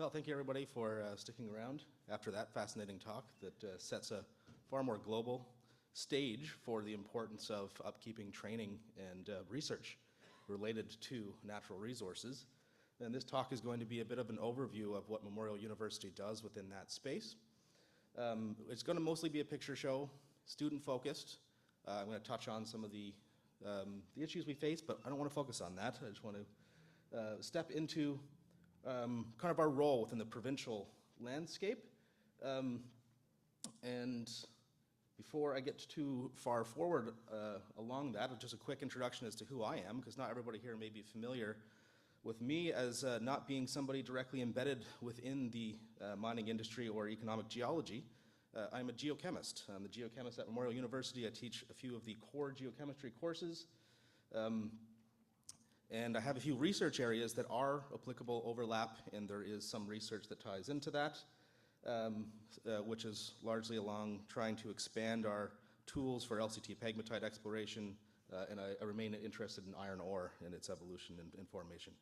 Well, thank you everybody for sticking around after that fascinating talk that sets a far more global stage for the importance of upkeeping training and research related to natural resources. And this talk is going to be a bit of an overview of what Memorial University does within that space. It's going to mostly be a picture show, student-focused. I'm going to touch on some of the issues we face, but I don't want to focus on that. I just want to step into kind of our role within the provincial landscape. And before I get too far forward along that, just a quick introduction as to who I am, because not everybody here may be familiar with me as not being somebody directly embedded within the mining industry or economic geology. I'm a geochemist. I'm the geochemist at Memorial University. I teach a few of the core geochemistry courses. And I have a few research areas that are applicable overlap, and there is some research that ties into that, which is largely along trying to expand our tools for LCT pegmatite exploration, and I remain interested in iron ore and its evolution and formation.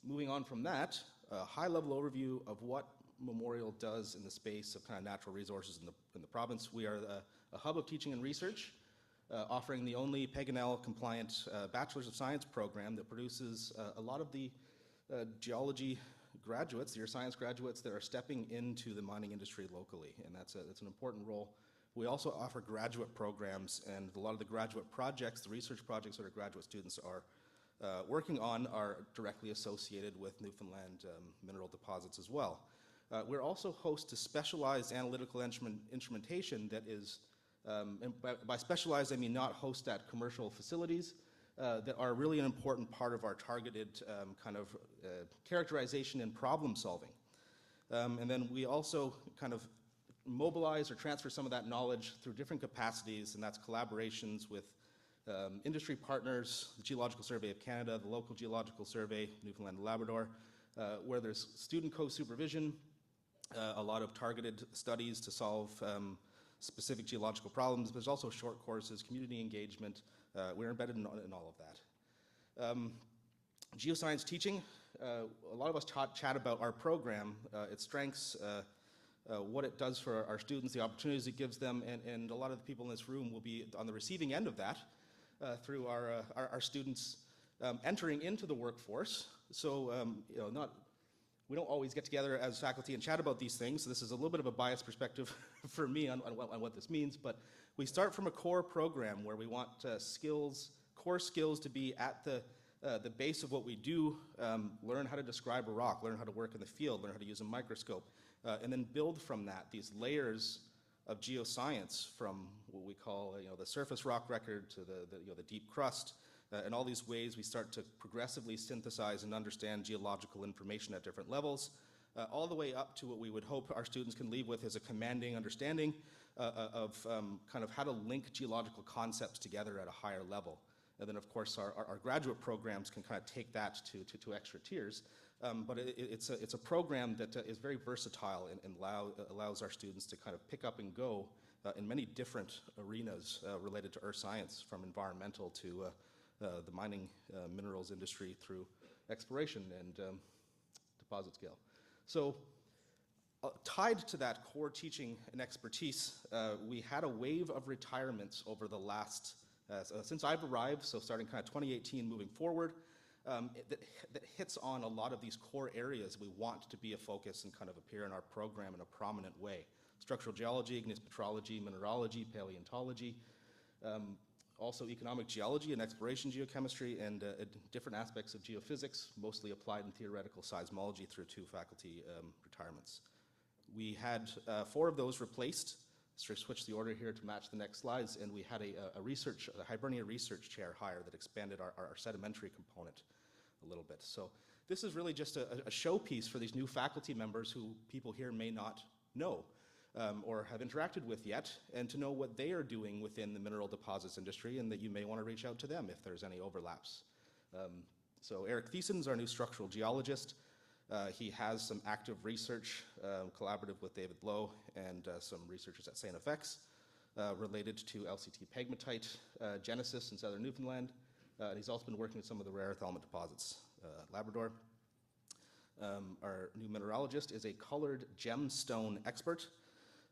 Moving on from that, a high-level overview of what Memorial does in the space of kind of natural resources in the province. We are a hub of teaching and research, offering the only Paganel compliant Bachelor's of Science program that produces a lot of the geology graduates, your science graduates that are stepping into the mining industry locally, and that's an important role. We also offer graduate programs, and a lot of the graduate projects, the research projects that our graduate students are working on are directly associated with Newfoundland mineral deposits as well. We're also host to specialized analytical instrumentation that is, and by specialized I mean not host at commercial facilities, that are really an important part of our targeted kind of characterization and problem solving. And then we also kind of mobilize or transfer some of that knowledge through different capacities, and that's collaborations with industry partners, the Geological Survey of Canada, the local Geological Survey, Newfoundland and Labrador, where there's student co-supervision, a lot of targeted studies to solve specific geological problems. There's also short courses, community engagement. We're embedded in all of that. Geoscience teaching, a lot of us chat about our program, its strengths, what it does for our students, the opportunities it gives them, and a lot of the people in this room will be on the receiving end of that through our students entering into the workforce. So, we don't always get together as faculty and chat about these things, so this is a little bit of a biased perspective for me on what this means, but we start from a core program where we want core skills to be at the base of what we do, learn how to describe a rock, learn how to work in the field, learn how to use a microscope, and then build from that these layers of geoscience from what we call the surface rock record to the deep crust, and all these ways we start to progressively synthesize and understand geological information at different levels, all the way up to what we would hope our students can leave with is a commanding understanding of kind of how to link geological concepts together at a higher level. And then, of course, our graduate programs can kind of take that to extra tiers. But it's a program that is very versatile and allows our students to kind of pick up and go in many different arenas related to earth science, from environmental to the mining minerals industry through exploration and deposit scale. So tied to that core teaching and expertise, we had a wave of retirements over the last, since I've arrived, so starting kind of 2018 moving forward, that hits on a lot of these core areas we want to be a focus and kind of appear in our program in a prominent way. Structural geology, igneous petrology, mineralogy, paleontology, also economic geology and exploration geochemistry, and different aspects of geophysics, mostly applied in theoretical seismology through 2 faculty retirements. We had 4 of those replaced. Switch the order here to match the next slides, and we had a Hibernia research chair hire that expanded our sedimentary component a little bit. So this is really just a showpiece for these new faculty members who people here may not know or have interacted with yet, and to know what they are doing within the mineral deposits industry, and that you may want to reach out to them if there's any overlaps. So Eric Thiessen's our new structural geologist. He has some active research collaborative with David Lowe and some researchers at St. FX related to LCT pegmatite genesis in southern Newfoundland. And he's also been working with some of the rare earth element deposits, Labrador. Our new mineralogist is a colored gemstone expert,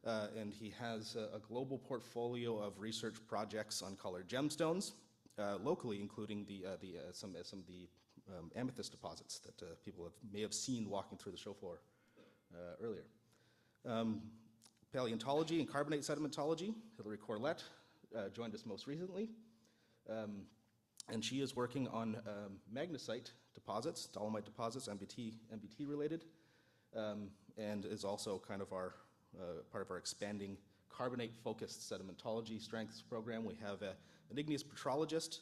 and he has a global portfolio of research projects on colored gemstones, locally, including some of the amethyst deposits that people may have seen walking through the show floor earlier. Paleontology and carbonate sedimentology, Hilary Corlett joined us most recently. And she is working on magnesite deposits, dolomite deposits, MBT related, and is also kind of our part of our expanding carbonate-focused sedimentology strengths program. We have an igneous petrologist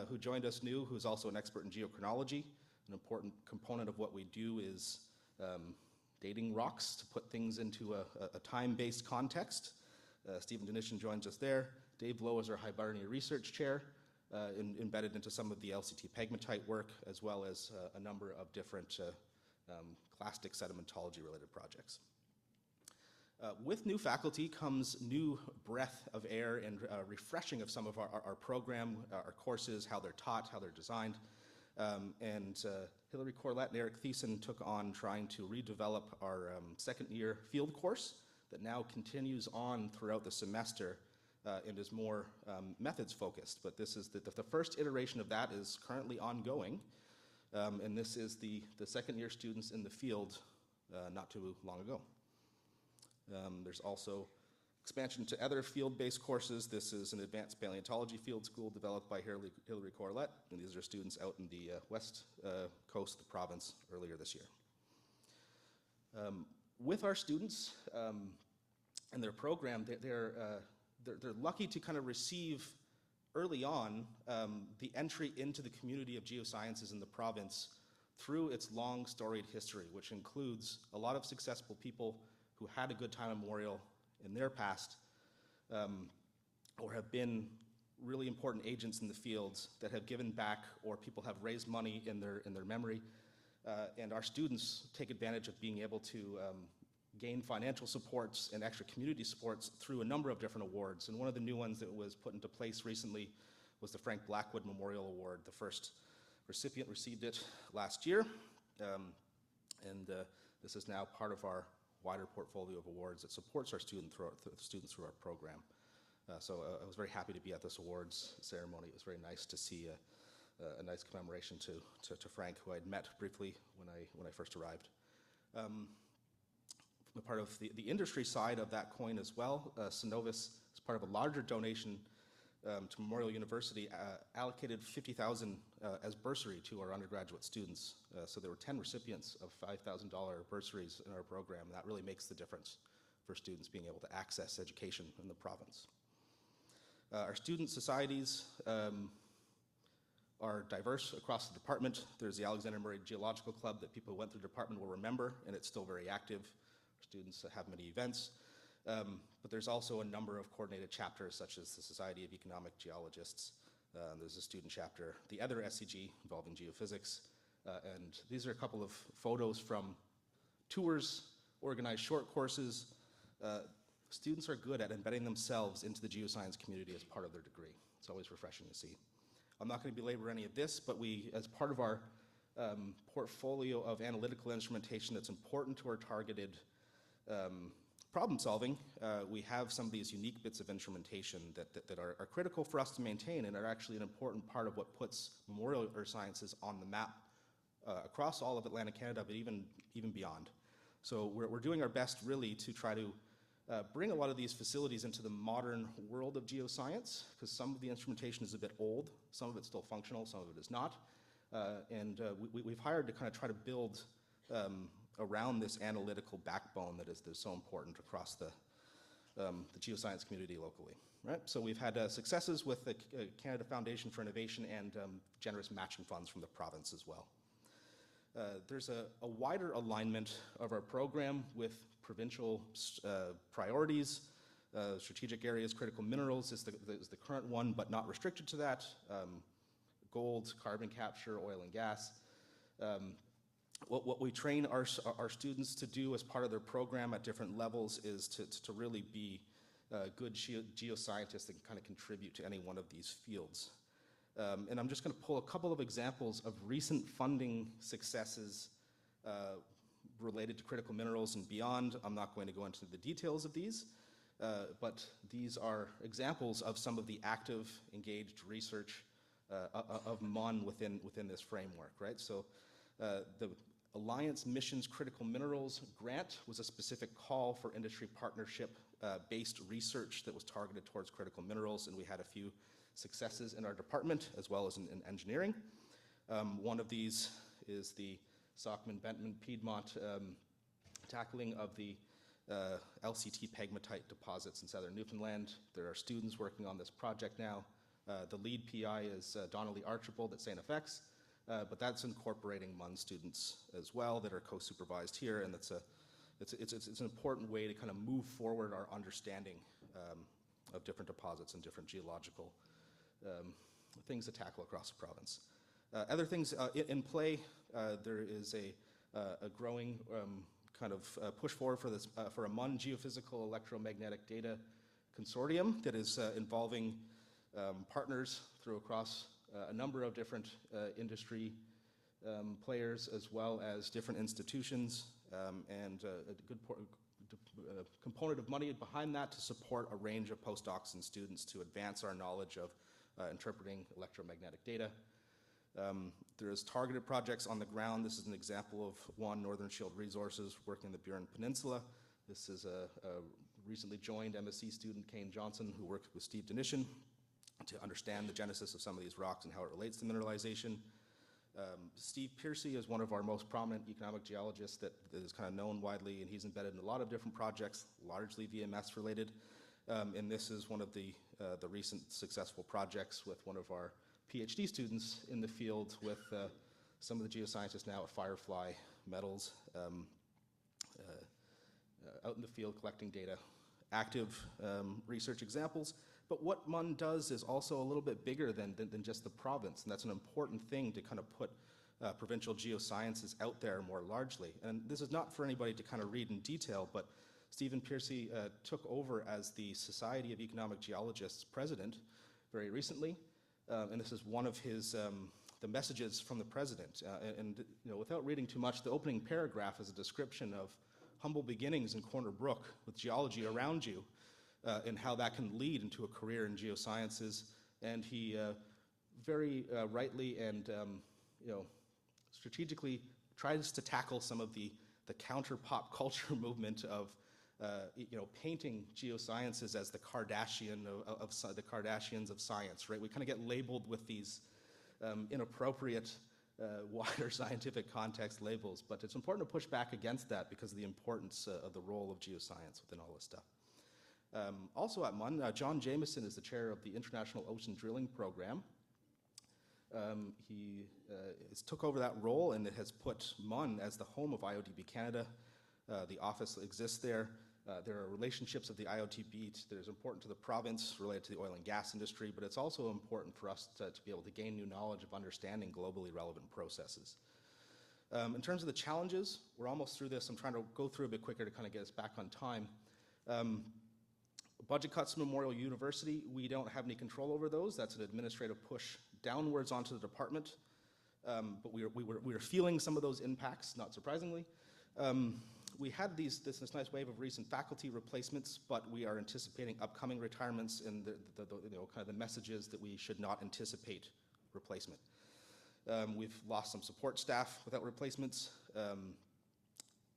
who joined us new, who's also an expert in geochronology. An important component of what we do is dating rocks to put things into a time-based context. Stephen Denishin joins us there. Dave Lowe is our Hibernia Research Chair, embedded into some of the LCT pegmatite work, as well as a number of different clastic sedimentology-related projects. With new faculty comes new breath of air and refreshing of some of our program, our courses, how they're taught, how they're designed. Hilary Corlett and Eric Thiessen took on trying to redevelop our second-year field course that now continues on throughout the semester and is more methods-focused. But this is the first iteration of that is currently ongoing, and this is the second-year students in the field not too long ago. There's also expansion to other field-based courses. This is an advanced paleontology field school developed by Hilary Corlett, and these are students out in the west coast of the province earlier this year. With our students and their program, they're lucky to kind of receive early on the entry into the community of geosciences in the province through its long storied history, which includes a lot of successful people who had a good time at Memorial in their past, or have been really important agents in the fields that have given back, or people have raised money in their memory. And our students take advantage of being able to gain financial supports and extra community supports through a number of different awards. And one of the new ones that was put into place recently was the Frank Blackwood Memorial Award. The first recipient received it last year, and this is now part of our wider portfolio of awards that supports our students through our program. So I was very happy to be at this awards ceremony. It was very nice to see a nice commemoration to Frank, who I'd met briefly when I first arrived. Part of the industry side of that coin as well, Synovus, as part of a larger donation to Memorial University, allocated $50,000 as bursary to our undergraduate students. So there were 10 recipients of $5,000 bursaries in our program. That really makes the difference for students being able to access education in the province. Our student societies are diverse across the department. There's the Alexander Murray Geological Club that people who went through the department will remember, and it's still very active. Students have many events, but there's also a number of coordinated chapters, such as the Society of Economic Geologists. There's a student chapter, the other SCG involving geophysics, and these are a couple of photos from tours, organized short courses. Students are good at embedding themselves into the geoscience community as part of their degree. It's always refreshing to see. I'm not going to belabor any of this, but we, as part of our portfolio of analytical instrumentation that's important to our targeted problem solving, we have some of these unique bits of instrumentation that are critical for us to maintain and are actually an important part of what puts Memorial Earth Sciences on the map across all of Atlantic Canada, but even beyond. So we're doing our best really to try to bring a lot of these facilities into the modern world of geoscience, because some of the instrumentation is a bit old, some of it's still functional, some of it is not. We've hired to kind of try to build around this analytical backbone that is so important across the geoscience community locally. Right? So we've had successes with the Canada Foundation for Innovation and generous matching funds from the province as well. There's a wider alignment of our program with provincial priorities. Strategic areas, critical minerals is the current one, but not restricted to that. Gold, carbon capture, oil and gas. What we train our students to do as part of their program at different levels is to really be good geoscientists that can kind of contribute to any one of these fields. And I'm just going to pull a couple of examples of recent funding successes related to critical minerals and beyond. I'm not going to go into the details of these, but these are examples of some of the active, engaged research of MUN within this framework, right? So the Alliance Missions Critical Minerals grant was a specific call for industry partnership based research that was targeted towards critical minerals, and we had a few successes in our department as well as in engineering. One of these is the Sockman-Bentman-Piedmont tackling of the LCT pegmatite deposits in southern Newfoundland. There are students working on this project now. The lead PI is Donnelly Archibald at St. FX, but that's incorporating MUN students as well that are co-supervised here, and it's an important way to kind of move forward our understanding of different deposits and different geological things to tackle across the province. Other things in play, there is a growing kind of push forward for a MUN geophysical electromagnetic data consortium that is involving partners through across a number of different industry players as well as different institutions, and a good component of money behind that to support a range of postdocs and students to advance our knowledge of interpreting electromagnetic data. There's targeted projects on the ground. This is an example of one, Northern Shield Resources, working in the Burin Peninsula. This is a recently joined MSc student, Kane Johnson, who worked with Steve Denishin to understand the genesis of some of these rocks and how it relates to mineralization. Steve Piercy is one of our most prominent economic geologists that is kind of known widely, and he's embedded in a lot of different projects, largely VMS related. And this is one of the recent successful projects with one of our PhD students in the field with some of the geoscientists now at Firefly Metals out in the field collecting data, active research examples. But what MUN does is also a little bit bigger than just the province, and that's an important thing to kind of put provincial geosciences out there more largely. And this is not for anybody to kind of read in detail, but Stephen Piercy took over as the Society of Economic Geologists president very recently, and this is one of his the messages from the president. And you know, without reading too much, the opening paragraph is a description of humble beginnings in Corner Brook with geology around you, and how that can lead into a career in geosciences. And he very rightly and you know, strategically tries to tackle some of the counter pop culture movement of you know, painting geosciences as the Kardashian of the Kardashians of science, right? We kind of get labeled with these inappropriate wider scientific context labels, but it's important to push back against that because of the importance of the role of geoscience within all this stuff. Also at MUN, John Jameson is the chair of the International Ocean Drilling Program. He took over that role, and it has put MUN as the home of IODB Canada. The office exists there. There are relationships of the IOTB that is important to the province related to the oil and gas industry, but it's also important for us to be able to gain new knowledge of understanding globally relevant processes. In terms of the challenges, we're almost through this. I'm trying to go through a bit quicker to kind of get us back on time. Budget cuts Memorial University, we don't have any control over those. That's an administrative push downwards onto the department. But we were feeling some of those impacts, not surprisingly. We had this nice wave of recent faculty replacements, but we are anticipating upcoming retirements and the you know, kind of the messages that we should not anticipate replacement. We've lost some support staff without replacements,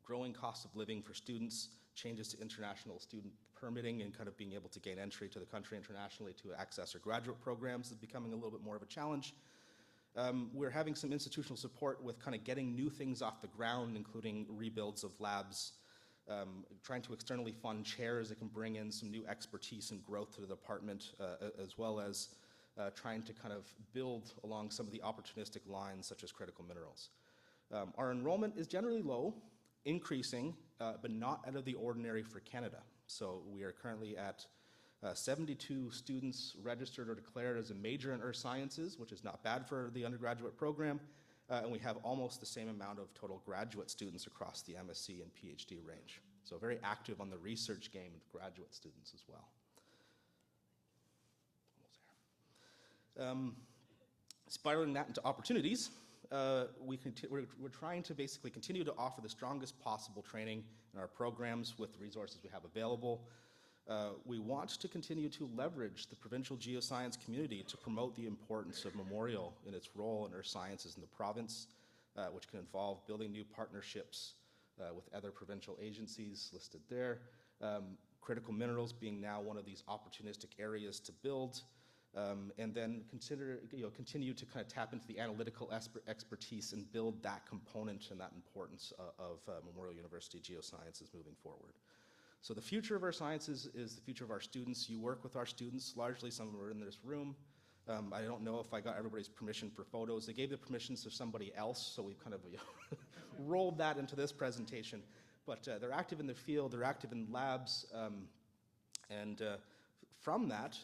growing cost of living for students, changes to international student permitting and kind of being able to gain entry to the country internationally to access our graduate programs is becoming a little bit more of a challenge. We're having some institutional support with kind of getting new things off the ground, including rebuilds of labs, trying to externally fund chairs that can bring in some new expertise and growth to the department, as well as trying to kind of build along some of the opportunistic lines such as critical minerals. Our enrollment is generally low, increasing, but not out of the ordinary for Canada. So we are currently at 72 students registered or declared as a major in earth sciences, which is not bad for the undergraduate program, and we have almost the same amount of total graduate students across the MSc and PhD range. So very active on the research game with graduate students as well. Almost there. Spiraling that into opportunities, we're trying to basically continue to offer the strongest possible training in our programs with the resources we have available. We want to continue to leverage the provincial geoscience community to promote the importance of Memorial in its role in earth sciences in the province, which can involve building new partnerships with other provincial agencies listed there. Critical minerals being now one of these opportunistic areas to build, and then continue to kind of tap into the analytical expertise and build that component and that importance of Memorial University Geosciences moving forward. So the future of our sciences is the future of our students. You work with our students, largely some of them are in this room. I don't know if I got everybody's permission for photos. They gave the permissions to somebody else, so we've kind of rolled that into this presentation. But they're active in the field, they're active in labs, and from that,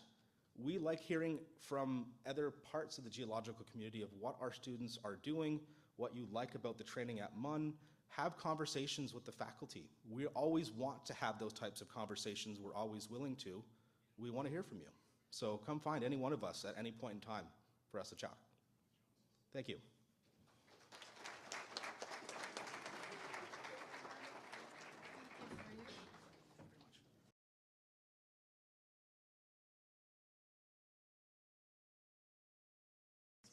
we like hearing from other parts of the geological community of what our students are doing, what you like about the training at MUN. Have conversations with the faculty. We always want to have those types of conversations. We're always willing to. We want to hear from you. So come find any one of us at any point in time for us to chat. Thank you.